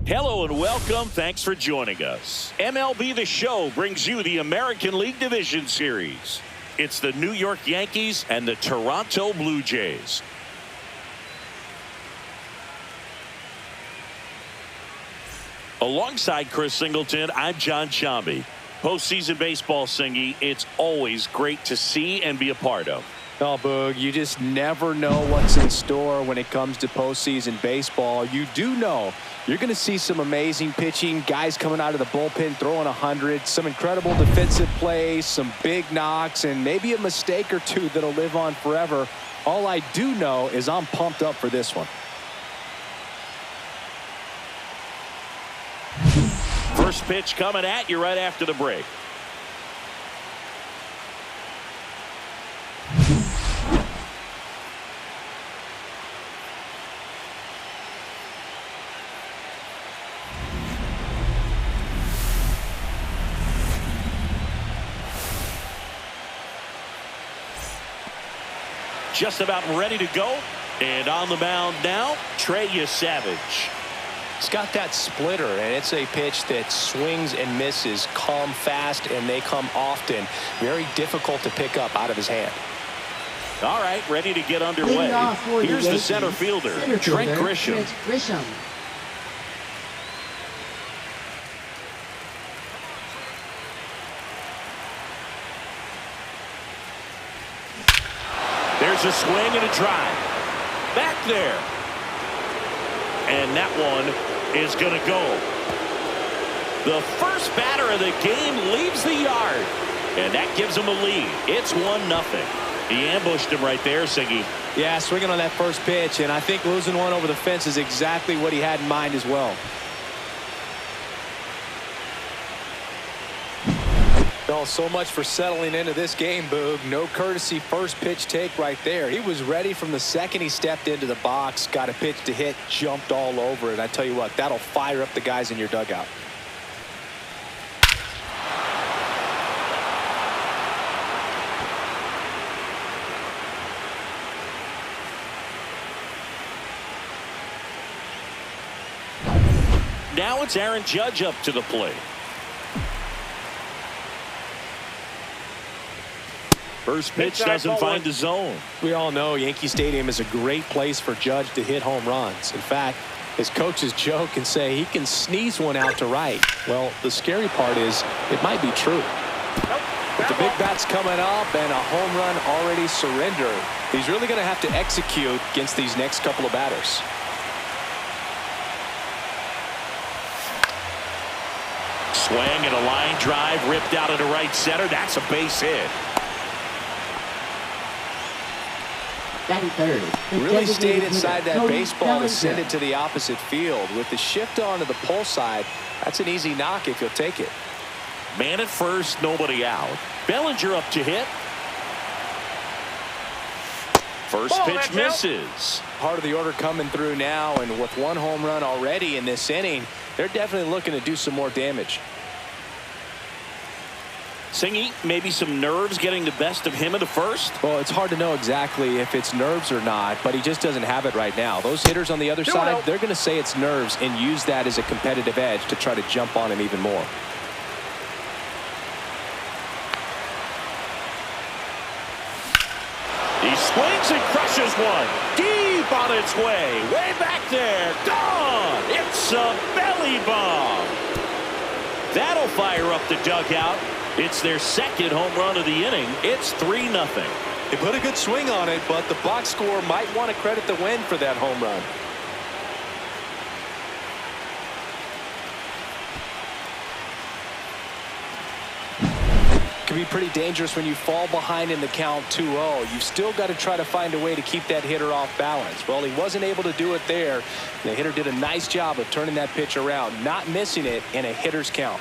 Hello and welcome. Thanks for joining us. MLB The Show brings you the American League Division Series. It's the New York Yankees and the Toronto Blue Jays. Alongside Chris Singleton, I'm John Chambi. Postseason baseball, Singy, it's always great to see and be a part of. Oh, Boog, you just never know what's in store when it comes to postseason baseball. You do know you're going to see some amazing pitching, guys coming out of the bullpen throwing 100, some incredible defensive plays, some big knocks, and maybe a mistake or two that'll live on forever. All I do know is I'm pumped up for this one. First pitch coming at you right after the break. Just about ready to go. And on the mound now, Trey Yesavage. It's got that splitter, and it's a pitch that swings and misses, come fast, and they come often. Very difficult to pick up out of his hand. All right, ready to get underway. Here's the center fielder, Trey Grisham. There's a swing and a drive. Back there. And that one is going to go. The first batter of the game leaves the yard. And that gives him a lead. It's 1-0. He ambushed him right there, Siggy. Yeah, swinging on that first pitch. And I think losing one over the fence is exactly what he had in mind as well. Oh, so much for settling into this game, Boog. No courtesy first pitch take right there. He was ready from the second he stepped into the box, got a pitch to hit, jumped all over it. I tell you what, that'll fire up the guys in your dugout. Now it's Aaron Judge up to the plate. First pitch doesn't find the zone. We all know Yankee Stadium is a great place for Judge to hit home runs. In fact, his coaches joke and say he can sneeze one out to right. Well, the scary part is it might be true. But the big bat's coming up and a home run already surrendered. He's really going to have to execute against these next couple of batters. Swing and a line drive ripped out into right center. That's a base hit. Batting third. Really stayed inside that baseball to send it to the opposite field. With the shift onto the pull side, that's an easy knock if you'll take it. Man at first, nobody out. Bellinger up to hit. First pitch misses. Part of the order coming through now, and with one home run already in this inning, they're definitely looking to do some more damage. Singy, maybe some nerves getting the best of him at the first? Well, it's hard to know exactly if it's nerves or not, but he just doesn't have it right now. Those hitters on the other side, they're going to say it's nerves and use that as a competitive edge to try to jump on him even more. He swings and crushes one. Deep on its way. Way back there. Gone. It's a belly bomb. That'll fire up the dugout. It's their second home run of the inning. It's 3-0. They put a good swing on it, but the box score might want to credit the win for that home run. Can be pretty dangerous when you fall behind in the count 2-0. You've still got to try to find a way to keep that hitter off balance. Well, he wasn't able to do it there. The hitter did a nice job of turning that pitch around, not missing it in a hitter's count.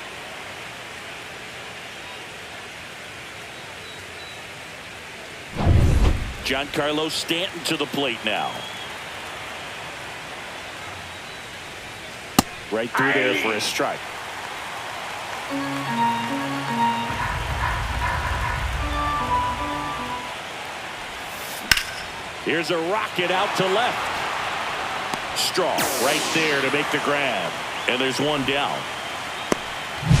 Giancarlo Stanton to the plate now. Right through there for a strike. Here's a rocket out to left. Strong right there to make the grab. And there's one down.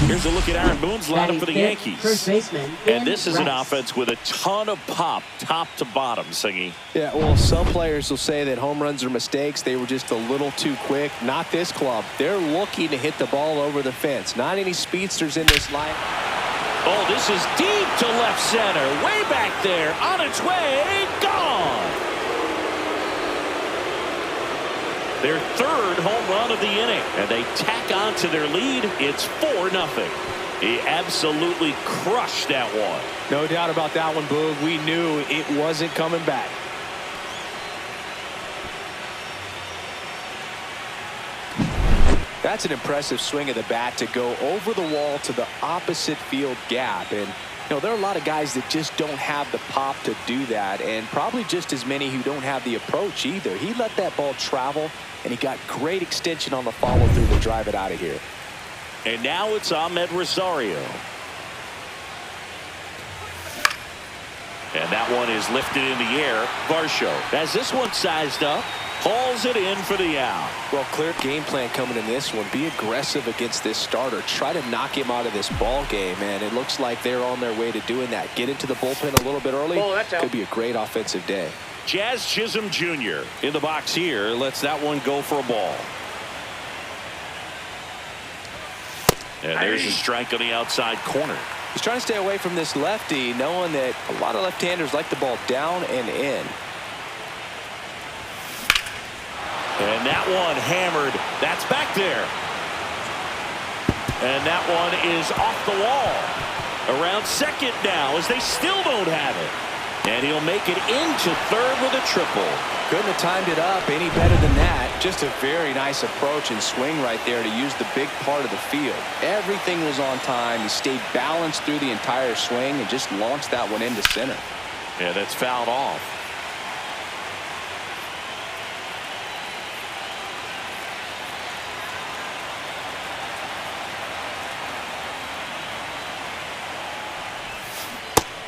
Here's a look at Aaron Boone's lineup for the Yankees. First baseman, And this is an Rice. offense with a ton of pop, top to bottom, Singy. Yeah, well, some players will say that home runs are mistakes. They were just a little too quick. Not this club. They're looking to hit the ball over the fence. Not any speedsters in this line. Oh, this is deep to left center. Way back there. On its way. Gone. Their third home run of the inning. And they tack on to their lead. It's 4-0. He absolutely crushed that one. No doubt about that one, Boog. We knew it wasn't coming back. That's an impressive swing of the bat to go over the wall to the opposite field gap. And, you know, there are a lot of guys that just don't have the pop to do that, and probably just as many who don't have the approach either. He let that ball travel, and he got great extension on the follow-through to drive it out of here. And now it's Ahmed Rosario. And that one is lifted in the air. Varsho has this one sized up. Hauls it in for the out. Well, clear game plan coming in this one. Be aggressive against this starter. Try to knock him out of this ball game, and it looks like they're on their way to doing that. Get into the bullpen a little bit early. Could be a great offensive day. Jazz Chisholm Jr. in the box here. Lets that one go for a ball. And there's a strike on the outside corner. He's trying to stay away from this lefty, knowing that a lot of left-handers like the ball down and in. And that one hammered. That's back there. And that one is off the wall. Around second now as they still don't have it. And he'll make it into third with a triple. Couldn't have timed it up any better than that. Just a very nice approach and swing right there to use the big part of the field. Everything was on time. He stayed balanced through the entire swing and just launched that one into center. Yeah, that's fouled off.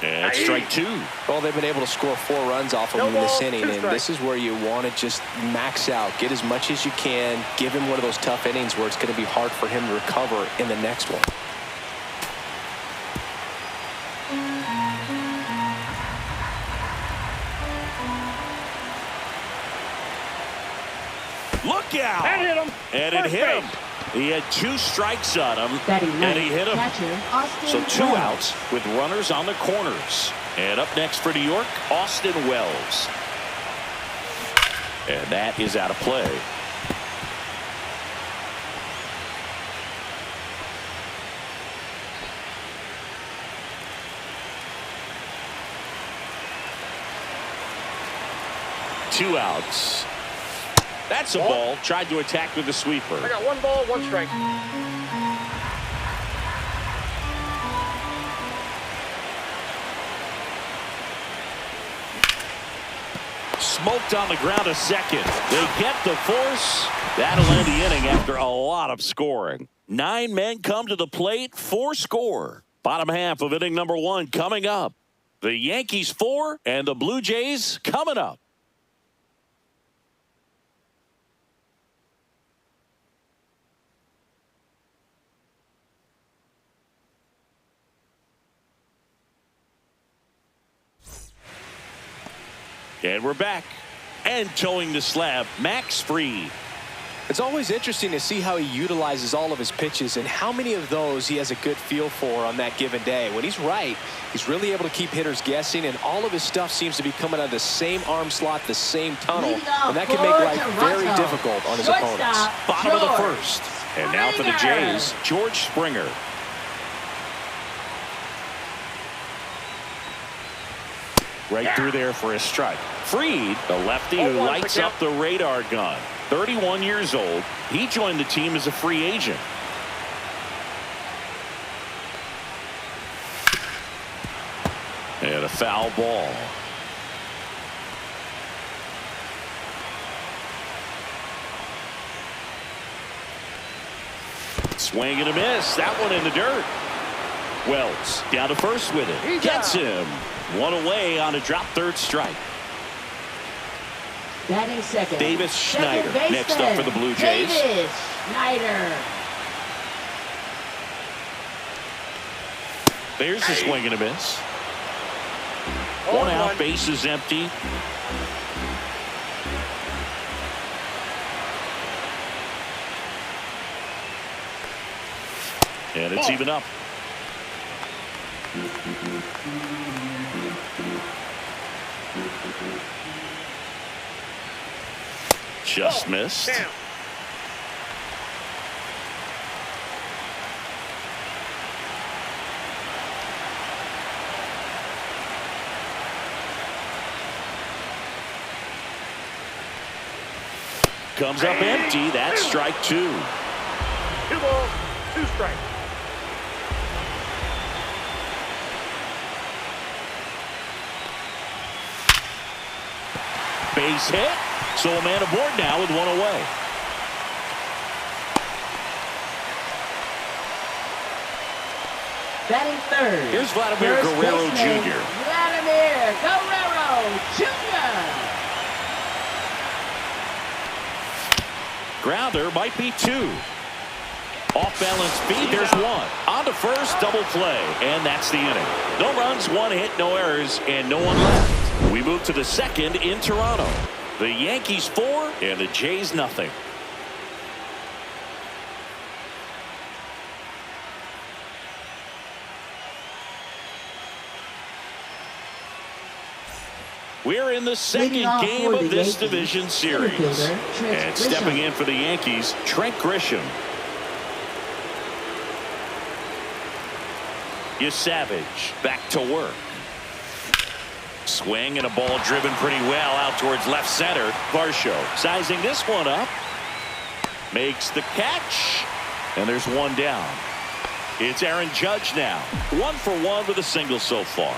And strike two. Well, they've been able to score 4 runs off of him in this inning, and this is where you want to just max out. Get as much as you can. Give him one of those tough innings where it's going to be hard for him to recover in the next one. Look out! That hit him. And it hit him. He had 2 strikes on him, and he hit him. So 2 outs with runners on the corners. And up next for New York, Austin Wells. And that is out of play. Two outs. That's a ball. Tried to attack with the sweeper. I got 1 ball, 1 strike. Smoked on the ground to second. They get the force. That'll end the inning after a lot of scoring. 9 men come to the plate, 4 score. Bottom half of inning number 1 coming up. The Yankees 4 and the Blue Jays coming up. And we're back. And towing the slab, Max Fried. It's always interesting to see how he utilizes all of his pitches and how many of those he has a good feel for on that given day. When he's right, he's really able to keep hitters guessing, and all of his stuff seems to be coming out of the same arm slot, the same tunnel, and that can make life very difficult on his opponents. Bottom of the first. And now for the Jays, George Springer. Right through there for a strike. Fried, the lefty who lights up the radar gun. 31 years old. He joined the team as a free agent. And a foul ball. Swing and a miss. That one in the dirt. Wells down to first with it. Gets him. 1 away on a drop third strike. Batting second. Davis Schneider next up for the Blue Jays. Davis Schneider. There's a swing and a miss. One out, base is empty. And it's even up. Just missed. Comes up empty. That's strike 2. 2 balls, 2 strikes. Base hit. So a man aboard now with 1 away. Batting third. Here's Vladimir Guerrero Jr. Vladimir Guerrero Jr. Grounder might be 2. Off balance speed, there's 1. On to first, double play, and that's the inning. No runs, 1 hit, no errors, and no one left. We move to the second in Toronto. The Yankees 4 and the Jays nothing. We're in the second game of this division series. And stepping in for the Yankees, Trey Grisham. Yesavage back to work. Swing and a ball driven pretty well out towards left center. Varsho sizing this one up. Makes the catch. And there's 1 down. It's Aaron Judge now. 1 for 1 with a single so far.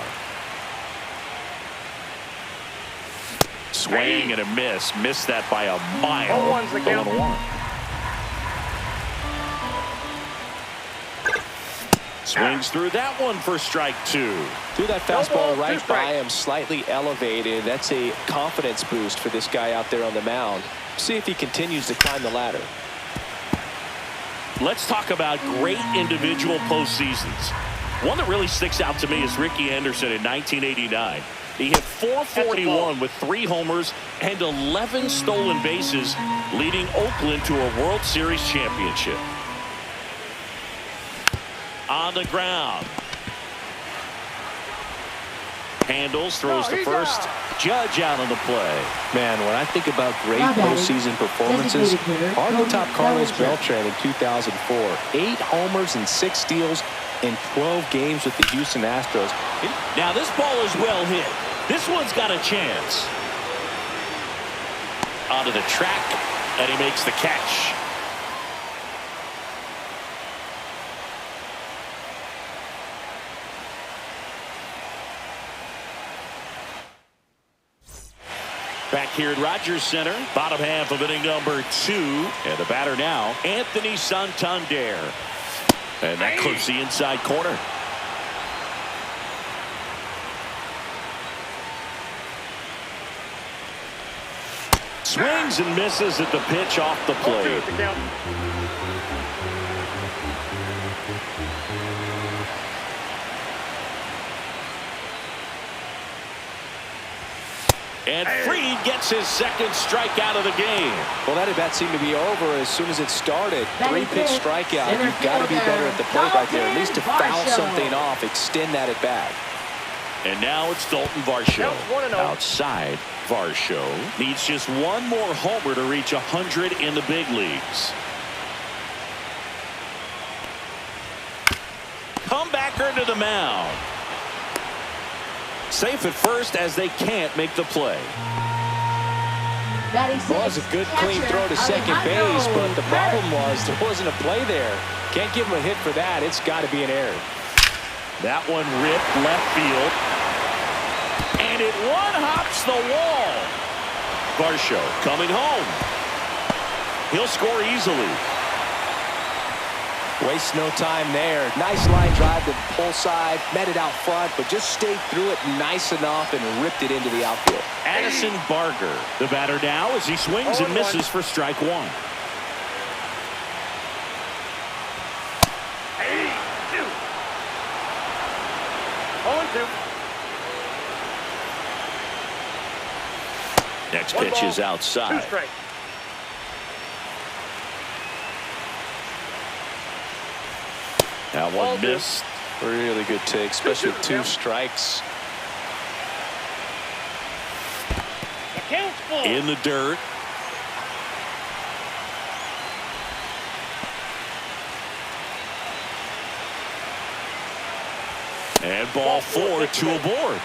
Swing and a miss. Missed that by a mile. 0-1's the count. 0-1. Swings through that one for strike 2. Threw that fastball right by him, slightly elevated. That's a confidence boost for this guy out there on the mound. See if he continues to climb the ladder. Let's talk about great individual postseasons. One that really sticks out to me is Ricky Henderson in 1989. He hit .441 with 3 homers and 11 stolen bases, leading Oakland to a World Series championship. On the ground. Handles, throws to first. Judge out on the play. Man, when I think about great postseason performances, hard to top Carlos Beltran in 2004. 8 homers and 6 steals in 12 games with the Houston Astros. Now this ball is well hit. This one's got a chance. Onto the track, and he makes the catch. Back here at Rogers Center, bottom half of inning number 2. And the batter now, Anthony Santander. And that clips the inside corner. Swings and misses at the pitch off the plate. And Fried gets his second strikeout of the game. Well, that at-bat seemed to be over as soon as it started. 3-pitch strikeout. You've got to be better at the plate right there, at least to foul something off, extend that at-bat. And now it's Dalton Varsho. Outside, Varsho needs just 1 more homer to reach 100 in the big leagues. Comebacker to the mound. Safe at first as they can't make the play. Well, it was a good clean throw to second base, but the problem was there wasn't a play there. Can't give him a hit for that. It's got to be an error. That one ripped left field. And it one-hops the wall. Varsho coming home. He'll score easily. Waste no time there. Nice line drive to the pull side, met it out front, but just stayed through it nice enough and ripped it into the outfield. Addison Barger, the batter now as he swings and misses for strike 1. 0-2. Next One pitch ball, is 2 outside. strikes. That Ball one two. missed. Really good take, especially with 2 Yeah. strikes. The count's full. In the dirt. And ball 4, 2 aboard.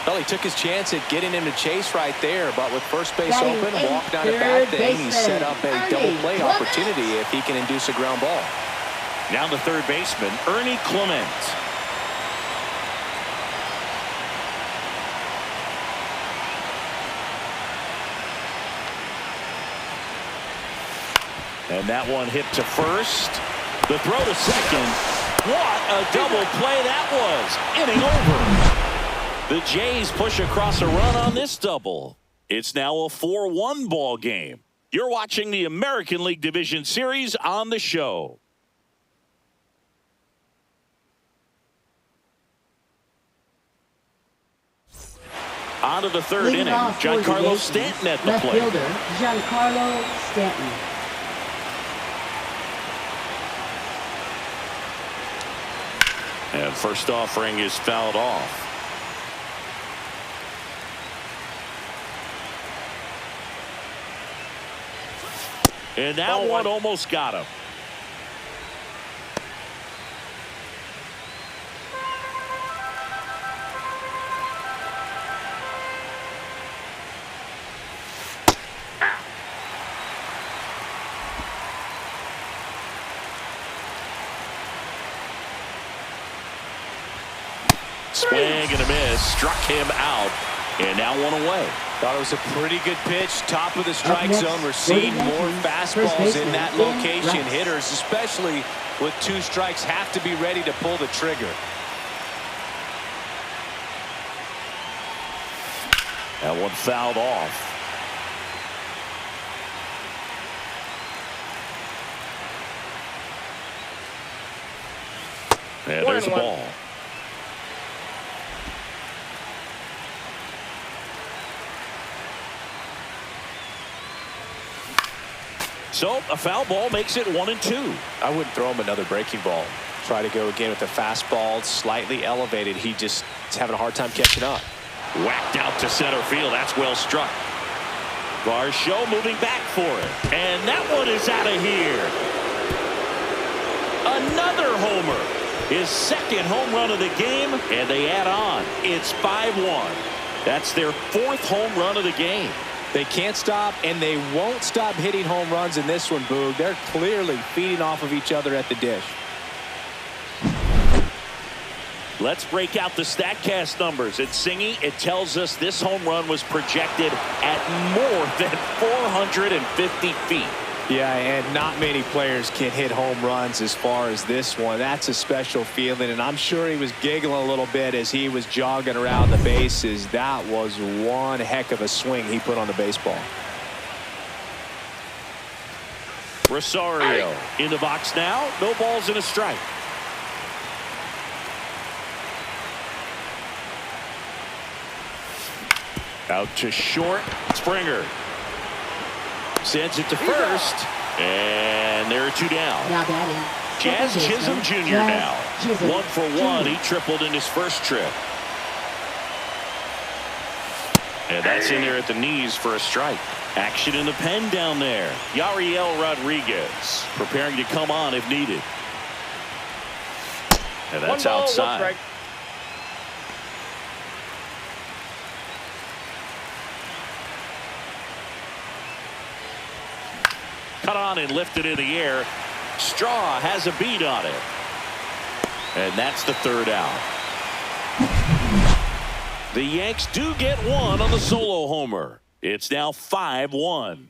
Well, he took his chance at getting him to chase right there, but with first base Batting open, eighth, walked down a third bad thing. He baseman, set up a Ernie double play Clement. opportunity if he can induce a ground ball. Now the third baseman, Ernie Clement. And that one hit to first. The throw to second. What a double play that was. Inning over. The Jays push across a run on this double. It's now a 4-1 ball game. You're watching the American League Division Series on the show. On to the third Leading inning. off for the Giancarlo Yankees, Stanton at the left plate. fielder Giancarlo Stanton. And first offering is fouled off. And that Ball one one. almost got him. Swing and a miss. Struck him out. And now one away. Thought it was a pretty good pitch. Top of the strike next, zone. We're for the seeing more Yankees, first fastballs baseman, in that Ben location. Rice. Hitters, especially with 2 strikes, have to be ready to pull the trigger. That one fouled off. And there's the 1-1. ball. So a foul ball makes it 1-2. I wouldn't throw him another breaking ball. Try to go again with the fastball, slightly elevated. He just is having a hard time catching up. Whacked out to center field. That's well struck. Varsho moving back for it. And that one is out of here. Another homer. His second home run of the game, and they add on. It's 5-1. That's their 4th home run of the game. They can't stop, and they won't stop hitting home runs in this one, Boog. They're clearly feeding off of each other at the dish. Let's break out the StatCast numbers. At Singy, it tells us this home run was projected at more than 450 feet. Yeah, and not many players can hit home runs as far as this one. That's a special feeling, and I'm sure he was giggling a little bit as he was jogging around the bases. That was one heck of a swing he put on the baseball. Rosario in the box now. No balls and a strike. Out to short. Springer sends it to first. And there are 2 down. Now batting. Jazz second Chisholm baseman, Jr. Jazz now. Chisholm 1 for 1. Jr. He tripled in his first trip. And that's in there at the knees for a strike. Action in the pen down there. Yariel Rodriguez preparing to come on if needed. And that's 1 ball, 1 outside. strike. Cut on and lifted in the air. Straw has a beat on it. And that's the 3rd out. The Yanks do get 1 on the solo homer. It's now 5-1.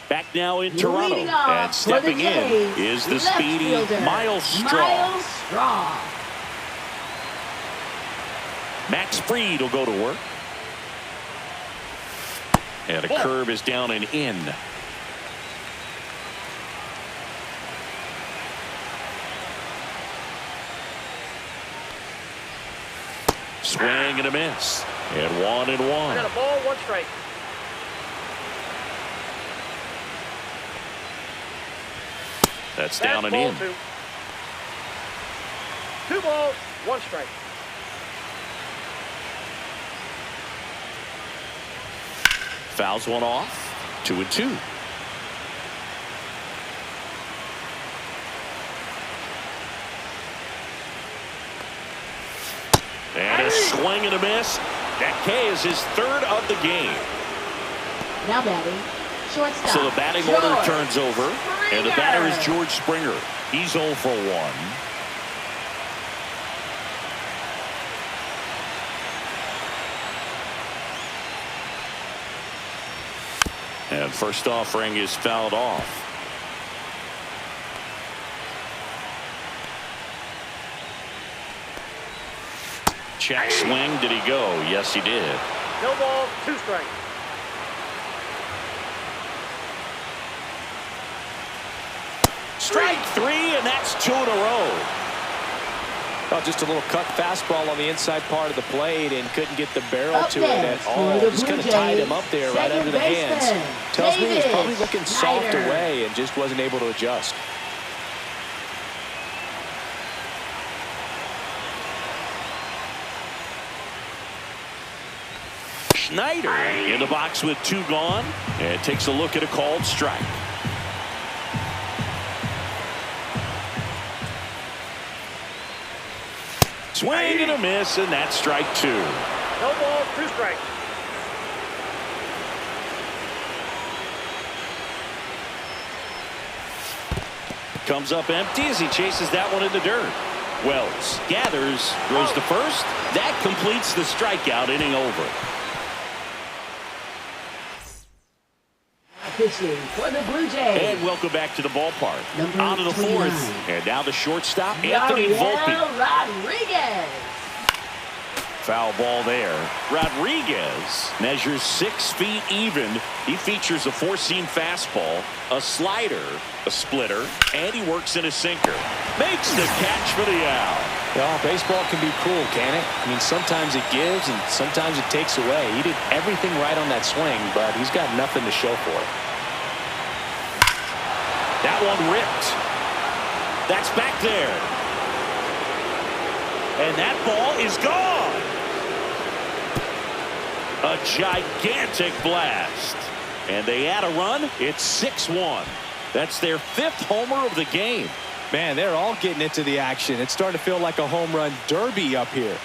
Back now in Toronto. Leading off And for the stepping in Jays, is the left speedy fielder, Miles Straw. Miles Straw. Max Fried will go to work. And a curve is down and in. swing and a miss. And 1-1. I got a ball, 1 strike. That's down and Ball in. 2 balls, 1 strike. Fouls one off. 2-2. And a swing and a miss. That K is his 3rd of the game. Now batting, shortstop. So the batting George order turns over. And the batter is Springer. George Springer. He's 0 for 1. And first offering is fouled off. Check swing. Did he go? Yes, he did. No ball, 2 strikes. Strike 3, and that's 2 in a row. Oh, just a little cut fastball on the inside part of the plate and couldn't get the barrel Up to it at next, all. for the Just kind of Blue tied Jays, him up there right second under the hands. baseman, Tells me he was probably David looking soft Snyder. away and just wasn't able to adjust. Schneider in the box with 2 gone, and takes a look at a called strike. Swing and a miss, and that's strike 2. No ball, 2 strikes. Comes up empty as he chases that one in the dirt. Wells gathers, throws to first. That completes the strikeout, inning over. Pitching for the Blue Jays. And welcome back to the ballpark. Number On to the 29. 4th. And now the shortstop, Anthony Yariel Volpe. Rodriguez. Foul ball there. Rodriguez measures 6 feet even. He features a 4-seam fastball, a slider, a splitter, and he works in a sinker. Makes the catch for the out. Well, baseball can be cruel, can it? I mean, sometimes it gives and sometimes it takes away. He did everything right on that swing, but he's got nothing to show for it. That one ripped. That's back there. And that ball is gone. A gigantic blast. And they add a run. It's 6-1. That's their 5th homer of the game. Man, they're all getting into the action. It's starting to feel like a home run derby up here.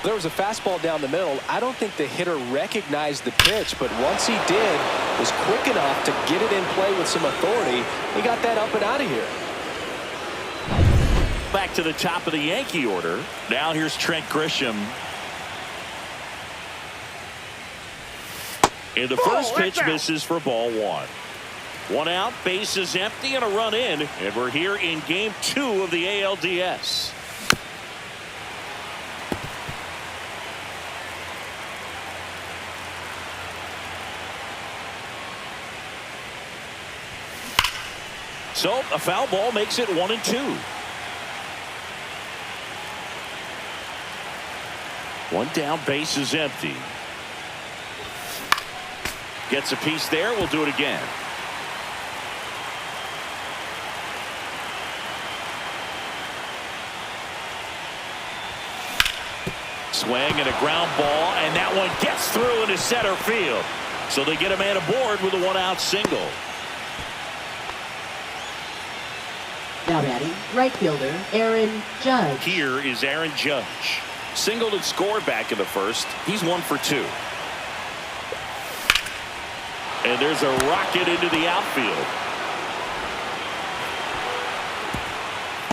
There was a fastball down the middle. I don't think the hitter recognized the pitch, but once he did, was quick enough to get it in play with some authority. He got that up and out of here. Back to the top of the Yankee order. Now here's Trent Grisham. And the first pitch misses for ball 1. 1 out, bases empty, and a run in. And we're here in game 2 of the ALDS. So a foul ball makes it 1-2. 1 down, base is empty. Gets a piece there. We'll do it again. Swing and a ground ball, and that one gets through into center field. So they get a man aboard with a 1-out single. Now batting, right fielder Aaron Judge. Here is Aaron Judge. Singled and scored back in the first. He's 1 for 2. And there's a rocket into the outfield.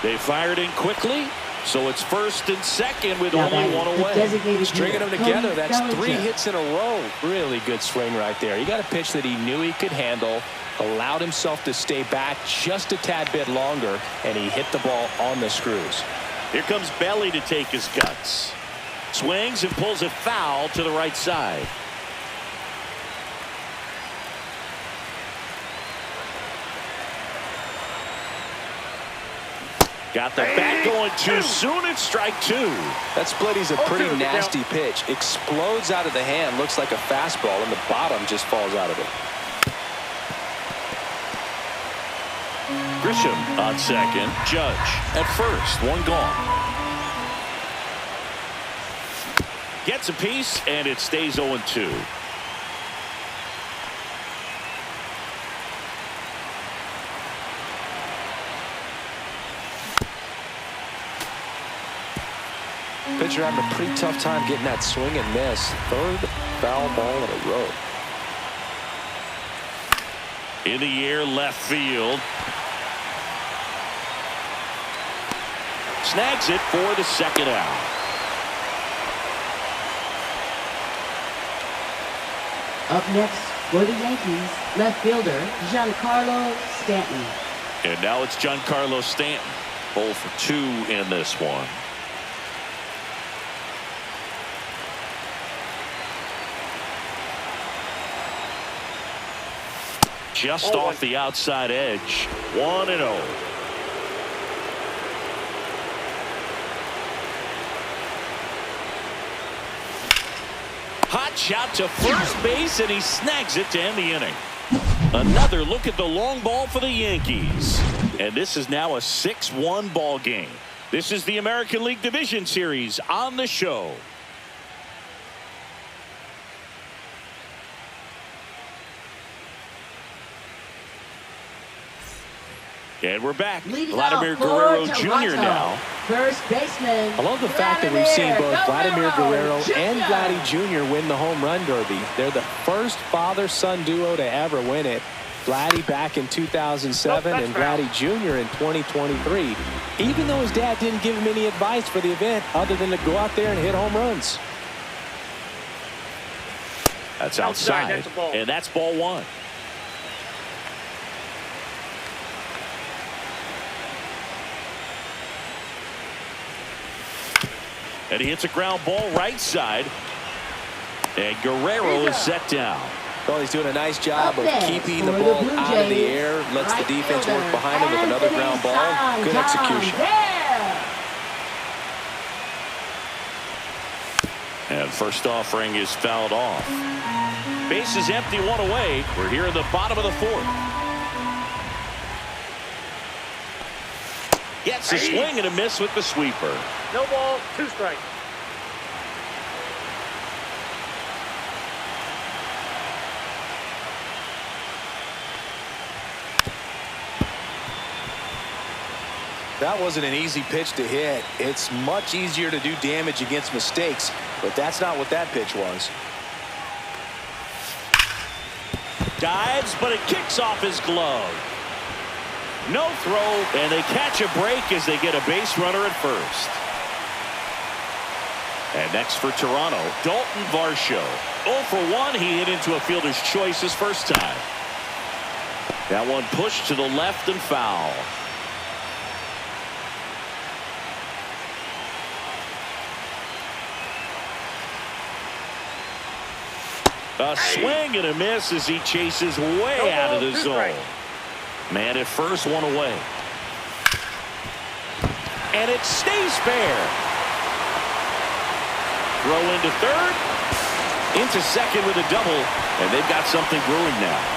They fired in quickly, so it's first and second with Now only batting, 1 the away. designated Stringing hitter, them together, Cody that's 3 Bellinger. hits in a row. Really good swing right there. He got a pitch that he knew he could handle, allowed himself to stay back just a tad bit longer, and he hit the ball on the screws. Here comes Belly to take his cuts. Swings and pulls it foul to the right side. Got the bat going too soon. It's strike two. That splitty's a pretty nasty pitch. Explodes out of the hand. Looks like a fastball, and the bottom just falls out of it. Grisham on second. Judge at first. One gone. Gets a piece, and it stays 0-2. Pitcher having a pretty tough time getting that swing and miss. Third foul ball in a row. In the air, left field. Snags it for the second out. Up next for the Yankees, left fielder Giancarlo Stanton. And now it's Giancarlo Stanton. 0 for 2 in this one. Just off the outside edge. 1-0. Hot shot to first base, and he snags it to end the inning. Another look at the long ball for the Yankees. And this is now a 6-1 ball game. This is the American League Division Series on the show. And we're back. Vladimir Guerrero Jr. now. First baseman. I love the fact that we've seen both Vladimir Guerrero and Vladdy Jr. win the home run derby. They're the first father-son duo to ever win it. Vladdy back in 2007 and Vladdy Jr. in 2023. Even though his dad didn't give him any advice for the event other than to go out there and hit home runs. That's outside. And that's ball one. And he hits a ground ball right side. And Guerrero is set down. Well, he's doing a nice job of keeping the ball out of the air. Lets the defense work behind him with another ground ball. Good execution. And first offering is fouled off. Base is empty, one away. We're here in the bottom of the fourth. Gets a swing and a miss with the sweeper. No ball, 2 strikes. That wasn't an easy pitch to hit. It's much easier to do damage against mistakes, but that's not what that pitch was. Dives, but it kicks off his glove. No throw, and they catch a break as they get a base runner at first. And next for Toronto, Dalton Varsho. 0 for 1, he hit into a fielder's choice his first time. That one pushed to the left and foul. A swing and a miss as he chases way out of the zone. Man at first, one away. And it stays fair. Throw into third. Into second with a double. And they've got something brewing now.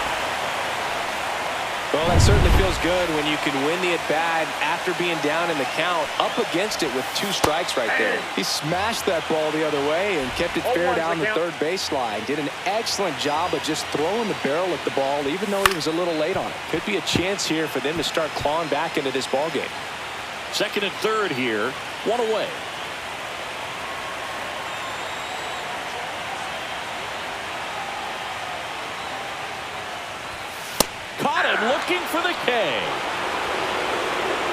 Well, that certainly feels good when you can win the at-bat after being down in the count, up against it with 2 strikes right there. He smashed that ball the other way and kept it fair down the third baseline. Did an excellent job of just throwing the barrel at the ball, even though he was a little late on it. Could be a chance here for them to start clawing back into this ball game. Second and third here, one away. Caught him looking for the K.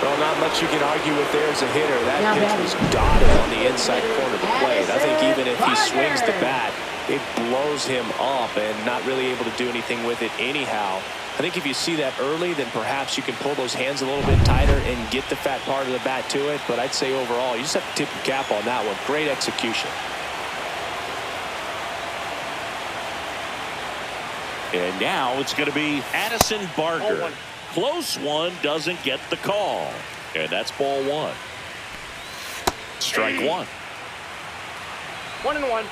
Well, not much you can argue with there as a hitter. That pitch was dotted on the inside corner of the plate. I think even if he swings the bat, it blows him up and not really able to do anything with it anyhow. I think if you see that early, then perhaps you can pull those hands a little bit tighter and get the fat part of the bat to it. But I'd say overall, you just have to tip your cap on that one. Great execution. And now it's going to be Addison Barger. Close one, doesn't get the call. And that's ball one. Strike one. 1-1.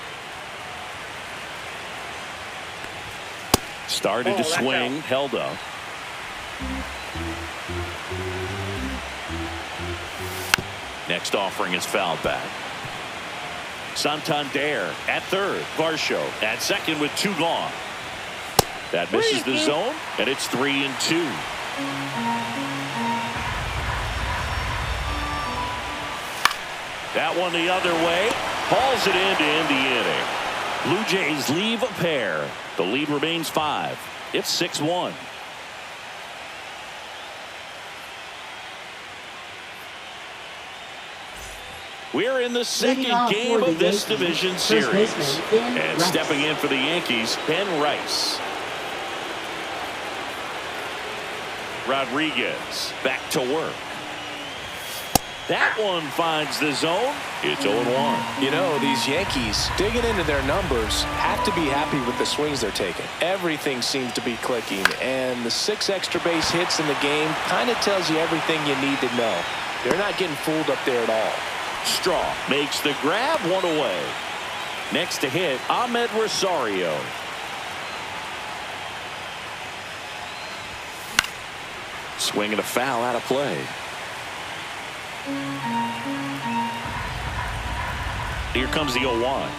Started to swing, held up. Next offering is fouled back. Santander at third. Varsho at second with two gone. That misses the zone, and it's 3-2. That one the other way. Hauls it in to end the inning. Blue Jays leave a pair. The lead remains 5. It's 6-1. We're in the second game of this division series. And stepping in for the Yankees, Ben Rice. Rodriguez back to work. That one finds the zone. It's 0-1. You know, these Yankees, digging into their numbers, have to be happy with the swings they're taking. Everything seems to be clicking, and the 6 extra base hits in the game kind of tells you everything you need to know. They're not getting fooled up there at all. Straw makes the grab, one away. Next to hit, Ahmed Rosario. Swinging a foul out of play. Here comes the 0-1.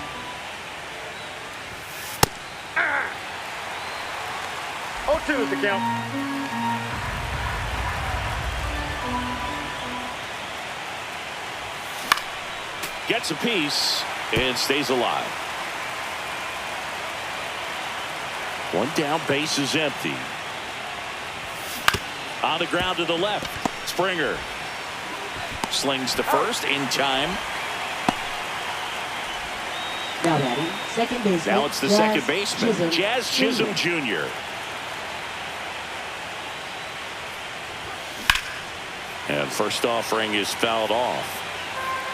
Oh, 2 is the count. Gets a piece and stays alive. One down, base is empty. On the ground to the left. Springer slings to first in time. Now batting, second baseman. Now it's the second baseman, Jazz Chisholm Jr. And first offering is fouled off.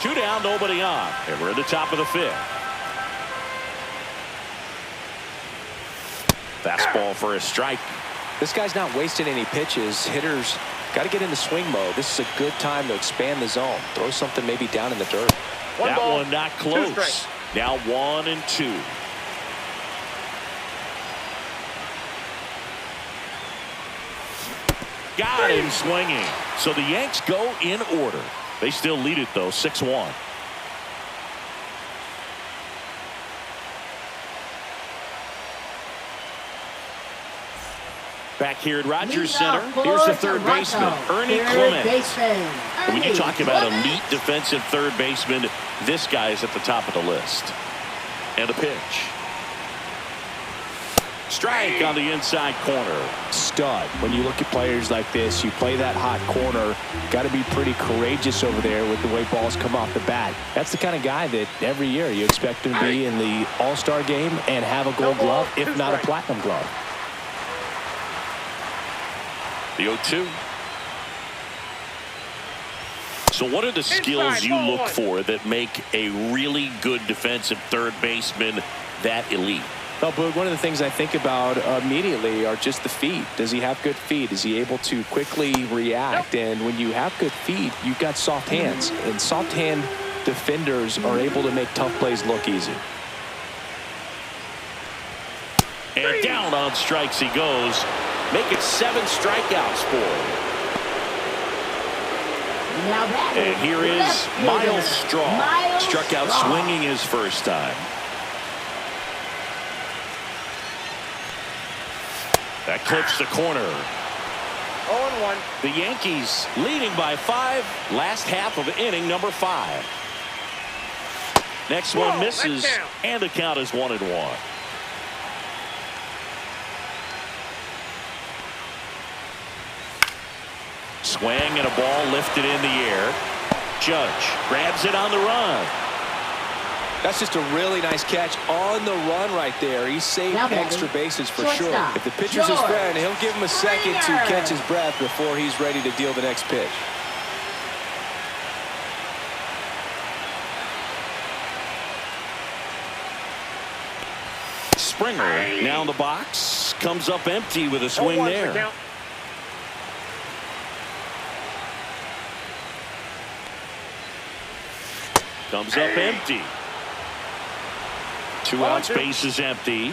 2 down, nobody on, and we're at the top of the 5th. Fastball for a strike. This guy's not wasting any pitches. Hitters got to get into swing mode. This is a good time to expand the zone. Throw something maybe down in the dirt. That one not close. Now 1-2. Got him swinging. So the Yanks go in order. They still lead it, though, 6-1. Back here at Rogers Center, here's the third baseman, Ernie Clement. When you talk about elite defensive third baseman, this guy is at the top of the list. And a pitch. Strike on the inside corner. Stud. When you look at players like this, you play that hot corner, got to be pretty courageous over there with the way balls come off the bat. That's the kind of guy that every year you expect him to be in the All-Star game and have a gold glove, if not a platinum glove. The 0-2. So what are the skills you look for that make a really good defensive third baseman that elite? Well, Boog, one of the things I think about immediately are just the feet. Does he have good feet? Is he able to quickly react? And when you have good feet, you've got soft hands. And soft hand defenders are able to make tough plays look easy. And down on strikes he goes. Make it 7 strikeouts for him. And here is Miles Straw. Struck out swinging his first time. That clips the corner. 0-1. The Yankees leading by 5. Last half of inning number 5. Next one misses, and the count is 1-1. Swing and a ball lifted in the air. Judge grabs it on the run. That's just a really nice catch on the run right there. He saved extra bases for sure. If the pitcher's his friend, he'll give him a second to catch his breath before he's ready to deal the next pitch. Springer now in the box. Comes up empty with a swing there. Comes up empty. 2 outs, base is empty.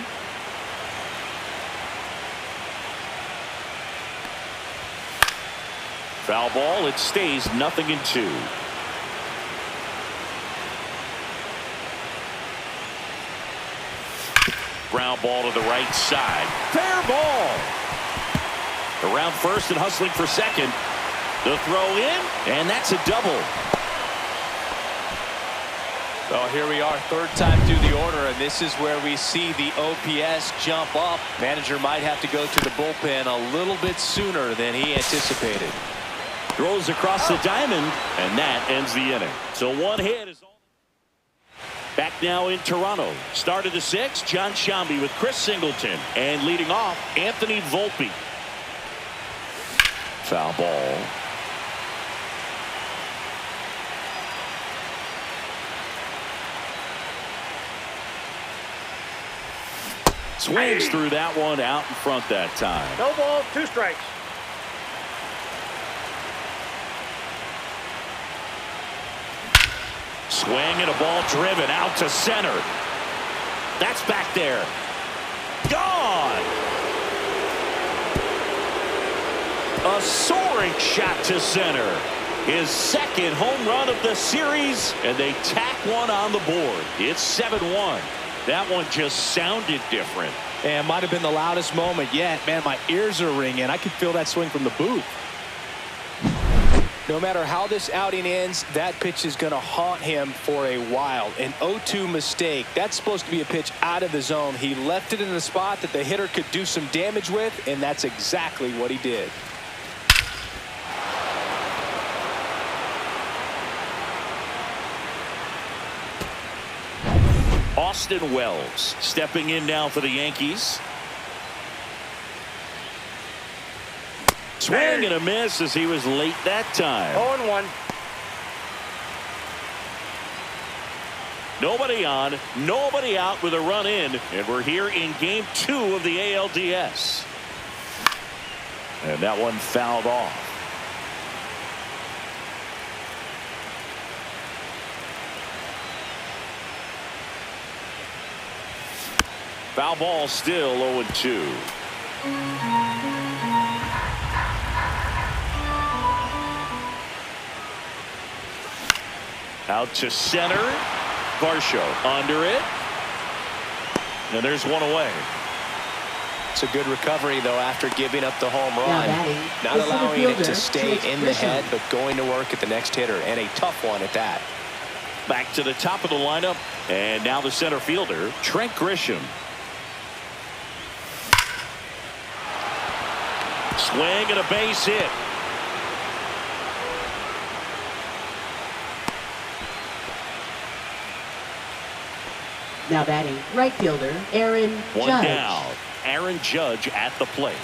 Foul ball. It stays 0-2. Ground ball to the right side. Fair ball. Around first and hustling for second. The throw in, and that's a double. Well, here we are, third time through the order, and this is where we see the OPS jump up. Manager might have to go to the bullpen a little bit sooner than he anticipated. Throws across the diamond, and that ends the inning. So 1 hit is all. Back now in Toronto. Start of the 6th, John Shambi with Chris Singleton. And leading off, Anthony Volpe. Foul ball. Swings through that one out in front that time. No ball, 2 strikes. Swing and a ball driven out to center. That's back there. Gone. A soaring shot to center. His second home run of the series, and they tack one on the board. It's 7-1. That one just sounded different. And might have been the loudest moment yet. Man, my ears are ringing. I could feel that swing from the booth. No matter how this outing ends, that pitch is going to haunt him for a while. An 0-2 mistake. That's supposed to be a pitch out of the zone. He left it in the spot that the hitter could do some damage with, and that's exactly what he did. Austin Wells stepping in now for the Yankees. Swing and a miss as he was late that time. 0-1. Nobody on, nobody out with a run in, and we're here in game 2 of the ALDS. And that one fouled off. Foul ball still 0-2. Out to center. Varsho under it. And there's one away. It's a good recovery, though, after giving up the home run. Not allowing it to stay in the head, but going to work at the next hitter, and a tough one at that. Back to the top of the lineup, and now the center fielder, Trent Grisham. Swing and a base hit. Now batting, right fielder, Aaron Judge. One down. Aaron Judge at the plate.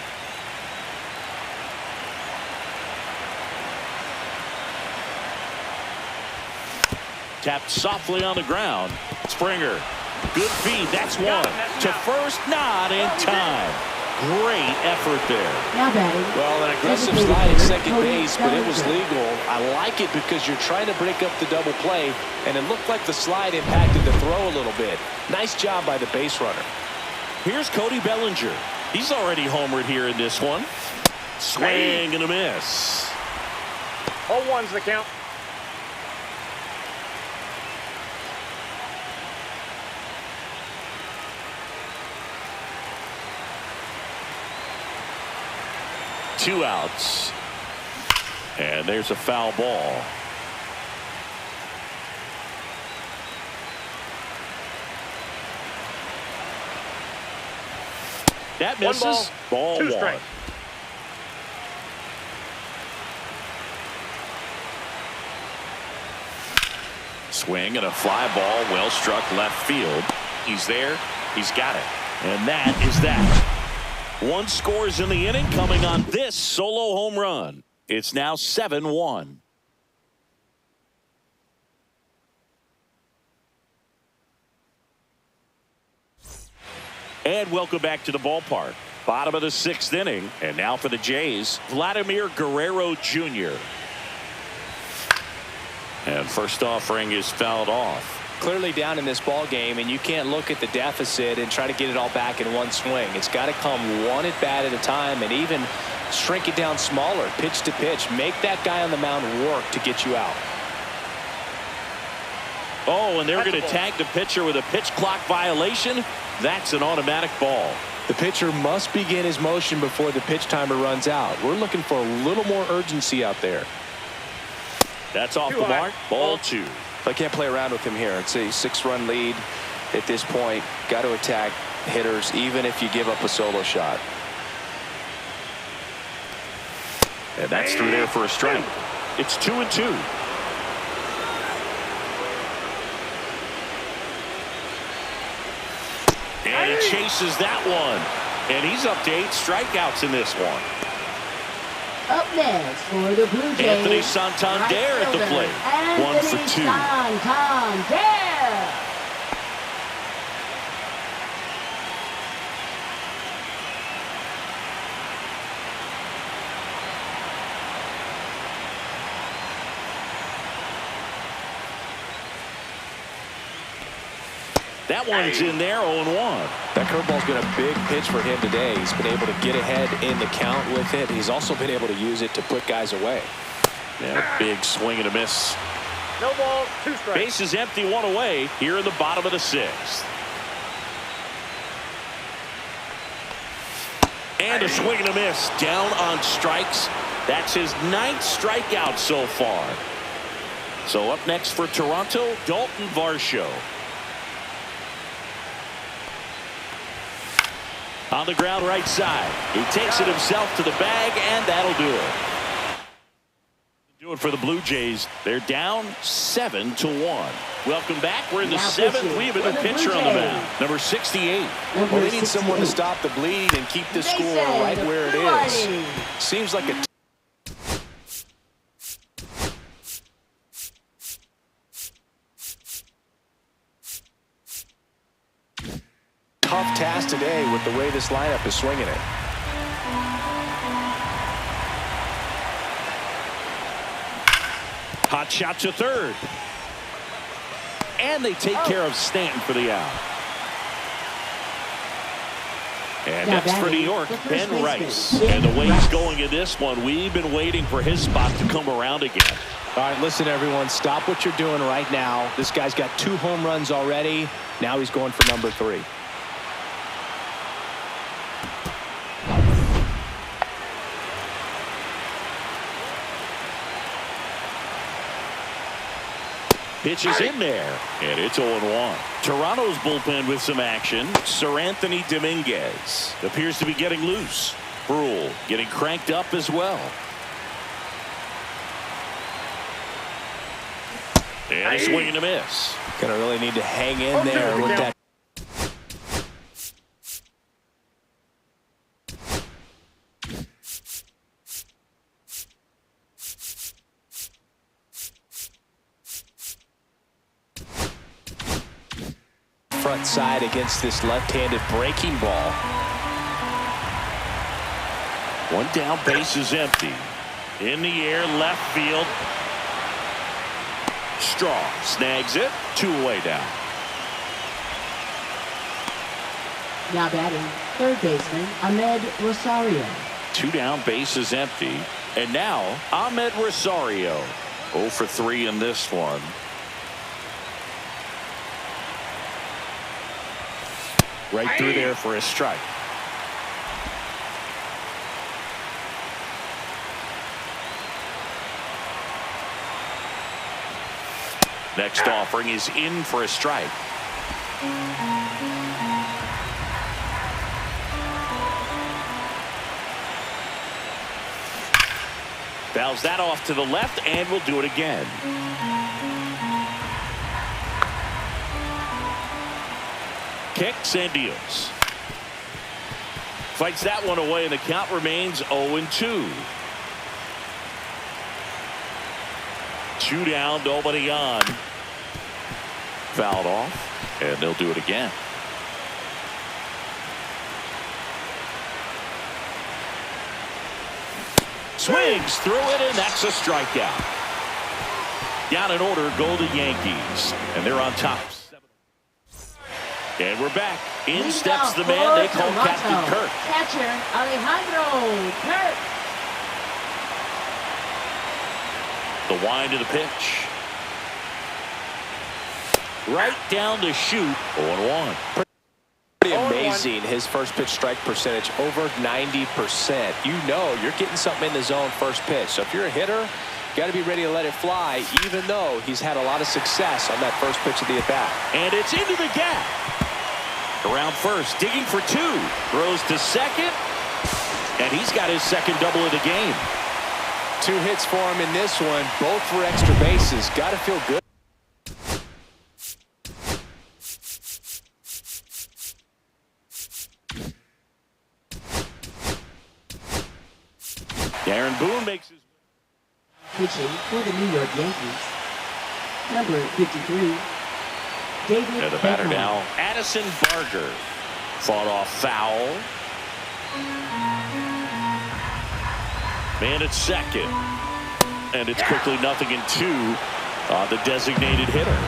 Tapped softly on the ground. Springer. Good feed. That's one. To first, not in time. Great effort there. Now batting. Well, an aggressive slide at second base, but it was legal. I like it because you're trying to break up the double play, and it looked like the slide impacted the throw a little bit. Nice job by the base runner. Here's Cody Bellinger. He's already homered here in this one. Swing and a miss. 0-1's the count. Two outs. And there's a foul ball. That misses. Ball 2 one. strikes. Swing and a fly ball, well struck left field. He's there. He's got it. And that is that. One scores in the inning coming on this solo home run. It's now 7-1. And welcome back to the ballpark. Bottom of the 6th inning. And now for the Jays, Vladimir Guerrero Jr. And first offering is fouled off. Clearly down in this ball game, and you can't look at the deficit and try to get it all back in one swing. It's got to come one at bat at a time, and even shrink it down smaller, pitch to pitch. Make that guy on the mound work to get you out. Oh, and they're going to tag the pitcher with a pitch clock violation. That's an automatic ball. The pitcher must begin his motion before the pitch timer runs out. We're looking for a little more urgency out there. That's off the mark. Ball 2. I can't play around with him here. It's a 6-run lead at this point. Got to attack hitters even if you give up a solo shot. And that's through there for a strike. It's 2-2. And he chases that one. And he's up to 8 strikeouts in this one. Up next for the Blue Jays, Anthony Santander at the plate. 1 for 2. Santander. That one's in there, 0-1. That curveball's been a big pitch for him today. He's been able to get ahead in the count with it. He's also been able to use it to put guys away. And a big swing and a miss. No balls, 2 strikes. Base is empty, 1 away here in the bottom of the 6th. And a swing and a miss down on strikes. That's his 9th strikeout so far. So up next for Toronto, Dalton Varsho. On the ground right side. He takes it himself to the bag, and that'll do it. Do it for the Blue Jays. They're down 7-1. Welcome back. We're in the 7th. We have a new pitcher on the mound. Number 68. Well, they need someone to stop the bleed and keep the score right where it is. Seems like a tough task today with the way this lineup is swinging it. Hot shot to third. And they take care of Stanton for the out. And next for New York, Ben Rice. And the way he's going in this one, we've been waiting for his spot to come around again. All right, listen, everyone, stop what you're doing right now. This guy's got 2 home runs already. Now he's going for number 3. Pitch is in there, and it's 0-1. Toronto's bullpen with some action. Sir Anthony Dominguez appears to be getting loose. Brule getting cranked up as well. And a swing and a miss. Gonna really need to hang in there with that. Front side against this left-handed breaking ball. 1 down, base is empty. In the air, left field. Straw snags it. 2 away down. Now batting, third baseman Ahmed Rosario. 2 down, base is empty. And now Ahmed Rosario. 0 for 3 in this one. Right through there for a strike. Next offering is in for a strike. Fouls that off to the left, and we'll do it again. Kicks and deals. Fights that one away, and the count remains 0-2. 2 down, nobody on. Fouled off, and they'll do it again. Swings through it, and that's a strikeout. Down in order go the Yankees, and they're on top. And we're back. In steps the man they call Captain Kirk. Catcher Alejandro Kirk. The wind of the pitch. Right down the chute. 0-1. Pretty amazing, his first pitch strike percentage, over 90%. You know you're getting something in the zone first pitch. So if you're a hitter, got to be ready to let it fly, even though he's had a lot of success on that first pitch of the at-bat. And it's into the gap. Around first, digging for two. Throws to second. And he's got his second double of the game. 2 hits for him in this one, both for extra bases. Got to feel good. Aaron Boone makes his Pitching for the New York Yankees. Number 53. David and the batter Beckham. now, Addison Barger. Fought off foul. Man at second. And it's quickly 0-2 on the designated hitter.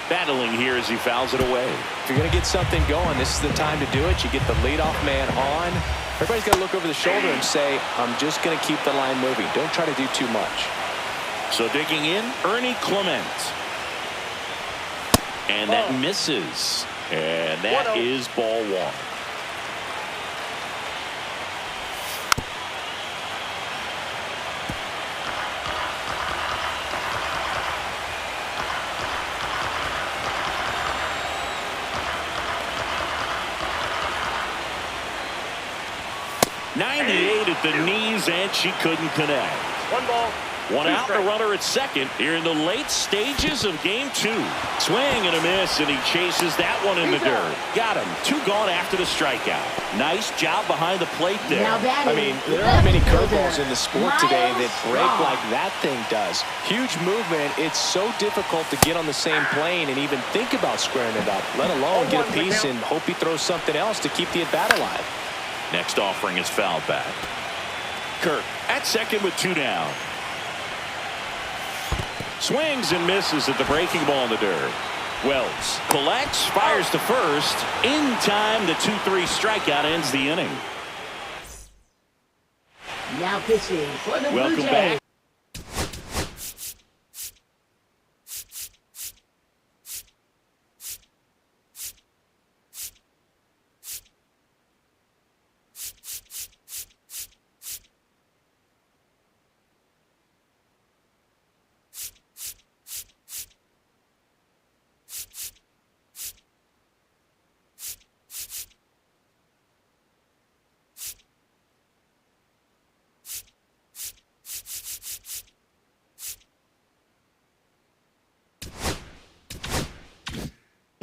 Battling here as he fouls it away. If you're going to get something going, this is the time to do it. You get the leadoff man on. Everybody's got to look over the shoulder and say, I'm just going to keep the line moving. Don't try to do too much. So digging in, Ernie Clement. And that misses. And that is ball 1. At the knees, and she couldn't connect. 1 ball. 1 out, and a runner at second here in the late stages of game 2. Swing and a miss, and he chases that one in the dirt. Got him. 2 gone after the strikeout. Nice job behind the plate there. I mean, there aren't many curveballs in the sport today that break like that thing does. Huge movement. It's so difficult to get on the same plane and even think about squaring it up, let alone get a piece and hope he throws something else to keep the at-bat alive. Next offering is fouled back. Kirk at second with 2 down. Swings and misses at the breaking ball in the dirt. Wells collects, fires to first. In time, the 2-3 strikeout ends the inning. Now pitching for the Blue Welcome Jays. back.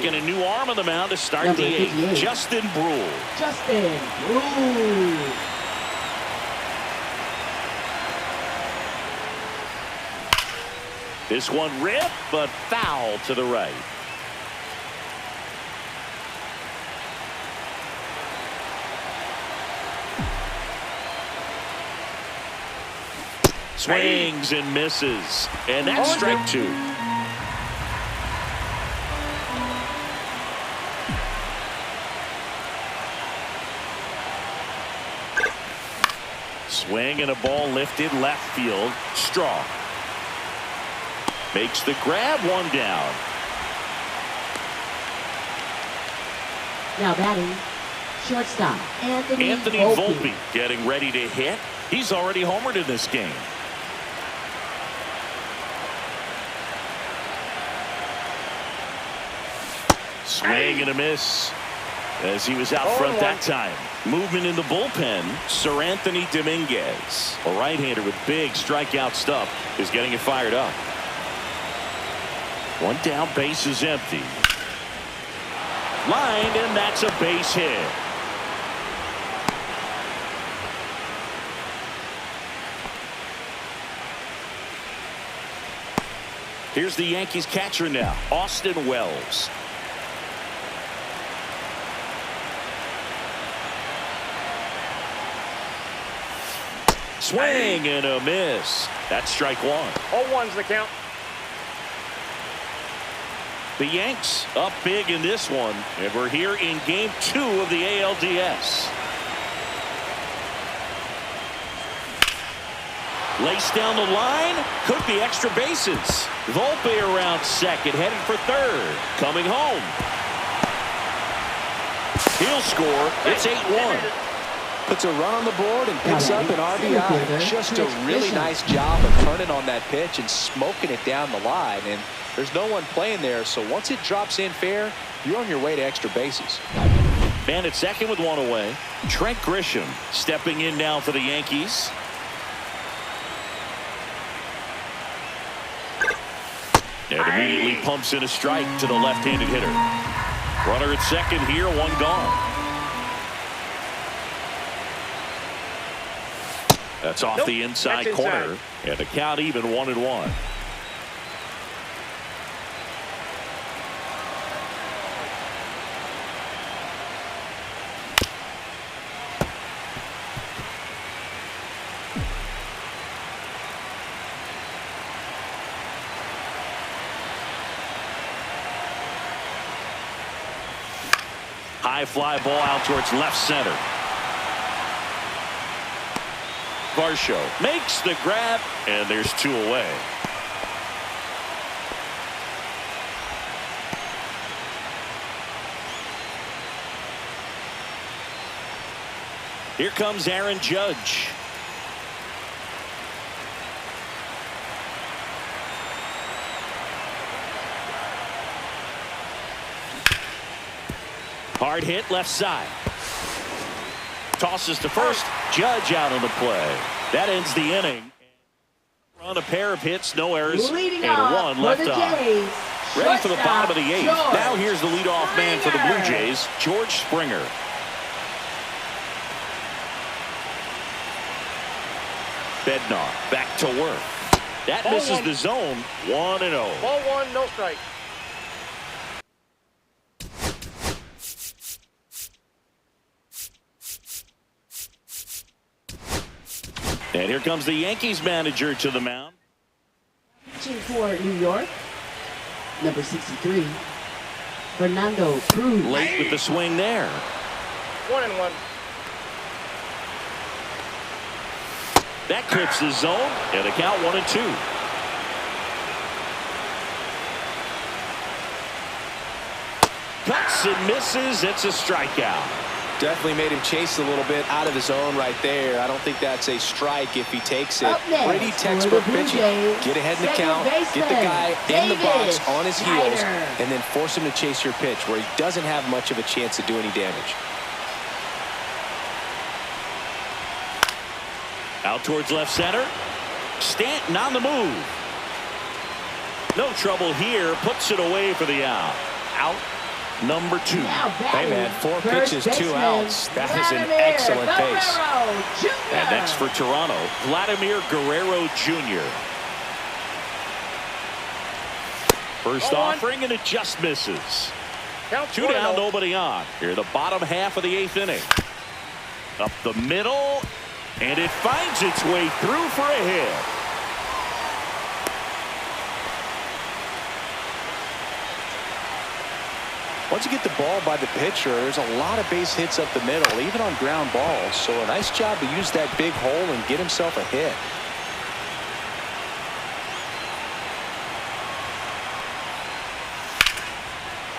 A new arm on the mound to start Number the 8th. 58. Justin Brule. Justin Brule. This one ripped, but foul to the right. Swings and misses. And that's strike 2. Swing and a ball lifted left field. Strong. Makes the grab, 1 down. Now batting, shortstop Anthony Volpe getting ready to hit. He's already homered in this game. Swing and a miss as he was out front that time. Movement in the bullpen, Sir Anthony Dominguez, a right-hander with big strikeout stuff, is getting it fired up. 1 down, base is empty. Lined, and that's a base hit. Here's the Yankees catcher now, Austin Wells. Swing and a miss. That's strike one. 0-1's the count. The Yanks up big in this one, and we're here in game 2 of the ALDS. Laced down the line, cook the extra bases. Volpe around second, headed for third. Coming home. He'll score. It's 8-1. Puts a run on the board and picks up an RBI. Just a really nice job of turning on that pitch and smoking it down the line. And there's no one playing there, so once it drops in fair, you're on your way to extra bases. Man at second with one away. Trent Grisham stepping in now for the Yankees. And immediately pumps in a strike to the left-handed hitter. Runner at second here, one gone. That's off the inside corner, and the count even 1-1. High fly ball out towards left center. Varsho makes the grab, and there's 2 away. Here comes Aaron Judge. Hard hit left side. Tosses to first. Judge out on the play. That ends the inning. On a pair of hits, no errors, Leading and off 1 left for the on. Jays, Ready for the bottom of the 8th. George Now here's the leadoff man for the Blue Springer. Jays, George Springer. Bednar back to work. That Ball misses one. the zone. 1-0. Ball 1, no strike. And here comes the Yankees manager to the mound. Pitching for New York, number 63, Fernando Cruz. Late with the swing there. 1-1. That clips the zone, and the count 1-2. Cuts and misses. It's a strikeout. Definitely made him chase a little bit out of the zone right there. I don't think that's a strike if he takes it. Up next, Pretty textbook for the Blue pitching. Jays, Get ahead in the second count, get the baseman, guy in the box David on his heels, Snyder. and then force him to chase your pitch where he doesn't have much of a chance to do any damage. Out towards left center. Stanton on the move. No trouble here. Puts it away for the out. Out number 2. Now Hey, man, 4 first pitches, 2 baseman, outs. That is an Vladimir excellent pace. Guerrero Jr. And next for Toronto, Vladimir Guerrero Jr. First Ball one. offering, and it just misses. Count 2 down, 1-0. nobody on. Here, the bottom half of the 8th inning. Up the middle, and it finds its way through for a hit. Once you get the ball by the pitcher, there's a lot of base hits up the middle, even on ground balls. So a nice job to use that big hole and get himself a hit.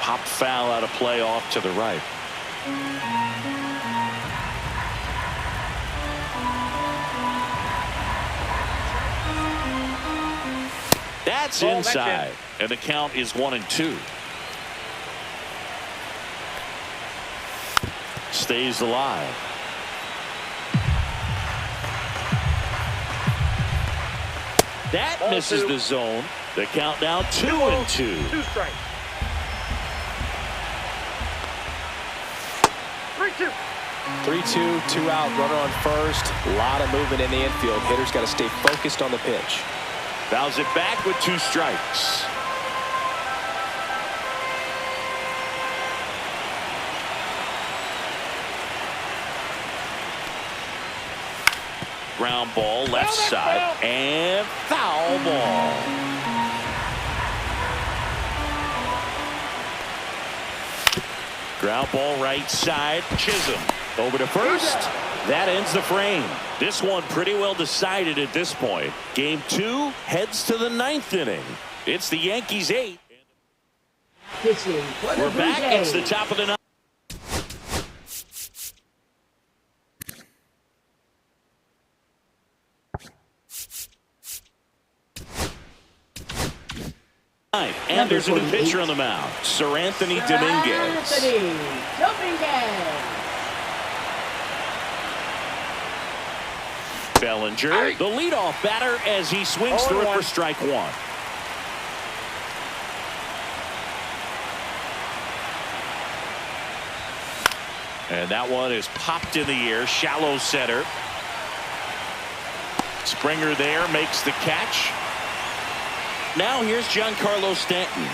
Pop foul out of play off to the right. That's Ball inside, and the count is 1-2. Stays alive. That Ball misses 2. the zone. The count now 2-2. 2 strikes. 3-2. 3-2, 2 out, runner on first. A lot of movement in the infield. Hitter's got to stay focused on the pitch. Fouls it back with 2 strikes. Ground ball left side and foul ball. Ground ball right side. Chisholm over to first. That ends the frame. This one pretty well decided at this point. Game 2 heads to the 9th inning. It's the Yankees 8. Pitching for the We're Blue back. Jays. It's the top of the 9th. And there's a new pitcher on the mound, Sir Anthony Dominguez. Anthony Dominguez. Bellinger, the leadoff batter, as he swings through it for strike one. And that one is popped in the air, shallow center. Springer there makes the catch. Now here's Giancarlo Stanton.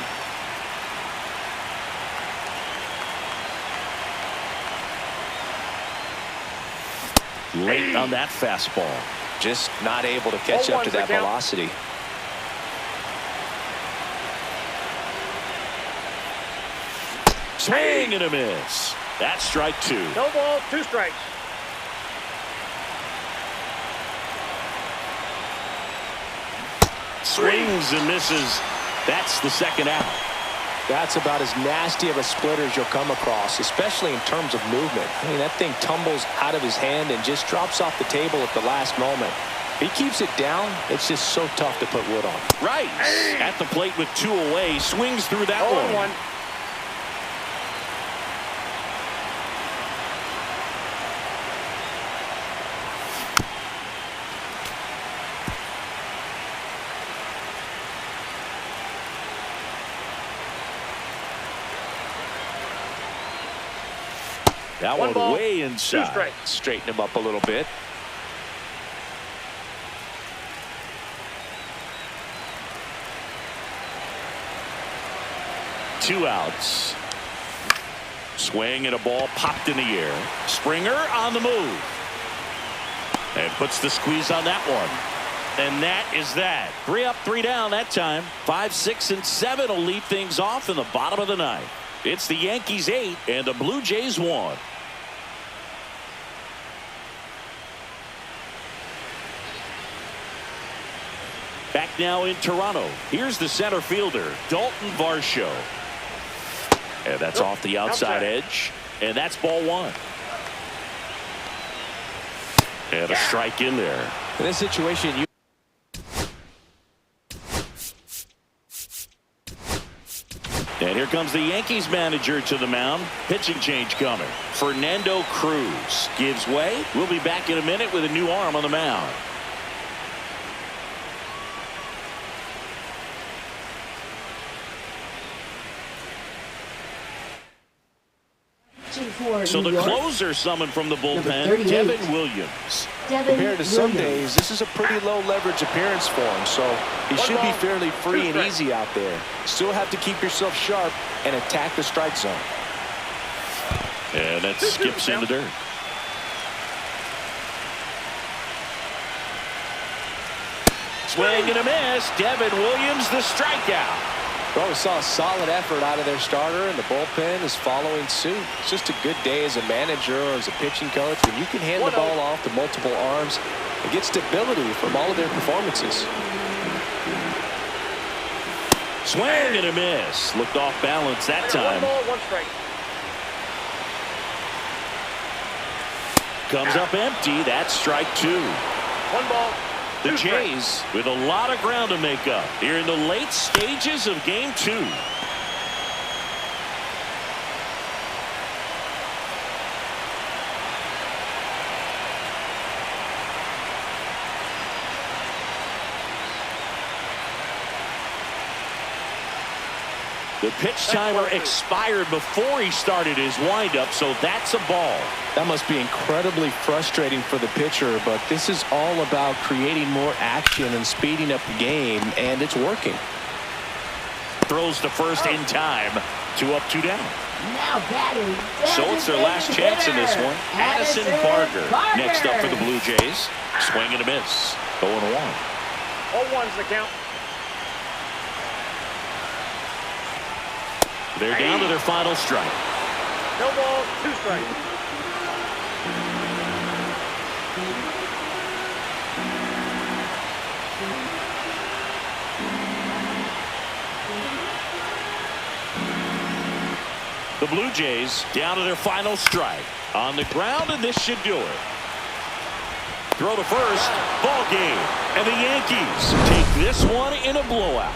Late on that fastball. Just not able to catch up to that velocity. Swing and a miss. That's strike 2. No ball, 2 strikes. Swings and misses. That's the second out. That's about as nasty of a splitter as you'll come across, especially in terms of movement. I mean, that thing tumbles out of his hand and just drops off the table at the last moment. If he keeps it down, it's just so tough to put wood on. Right. At the plate with 2 away. Swings through that one. 0-1. That One one ball, way 2 inside. strikes. Straighten him up a little bit. Two outs. Swing and a ball popped in the air. Springer on the move. And puts the squeeze on that one. And that is that. 3 up, 3 down that time. 5, 6, and 7 will lead things off in the bottom of the 9th. It's the Yankees 8 and the Blue Jays 1. Back now in Toronto. Here's the center fielder, Dalton Varsho. And that's off the outside edge. And that's ball 1. And a strike in there. In this situation, you And here comes the Yankees manager to the mound. Pitching change coming. Fernando Cruz gives way. We'll be back in a minute with a new arm on the mound. So the closer summoned from the bullpen, Devin Williams. compared to some days, this is a pretty low leverage appearance for him, so he should be fairly free and easy out there. Still have to keep yourself sharp and attack the strike zone. And that skips in the dirt. Swing and a miss. Devin Williams, the strikeout. Well, we saw a solid effort out of their starter, and the bullpen is following suit. It's just a good day as a manager or as a pitching coach. When you can hand the ball off to multiple arms, it gets stability from all of their performances. Swing and a miss. Looked off balance that time. 1 ball, 1 strike. Comes up empty. That's strike 2. 1 ball. The Jays with a lot of ground to make up here in the late stages of game 2. The pitch timer expired before he started his windup, so that's a ball. That must be incredibly frustrating for the pitcher, but this is all about creating more action and speeding up the game, and it's working. Throws to first in time. 2 up, 2 down. Now batting. So it's their last chance in this one. Addison Barger next up for the Blue Jays. Swing and a miss. 0-1. 0-1's the count. They're down to their final strike. No balls, 2 strikes. The Blue Jays down to their final strike. On the ground, and this should do it. Throw to first. Ball game. And the Yankees take this one in a blowout.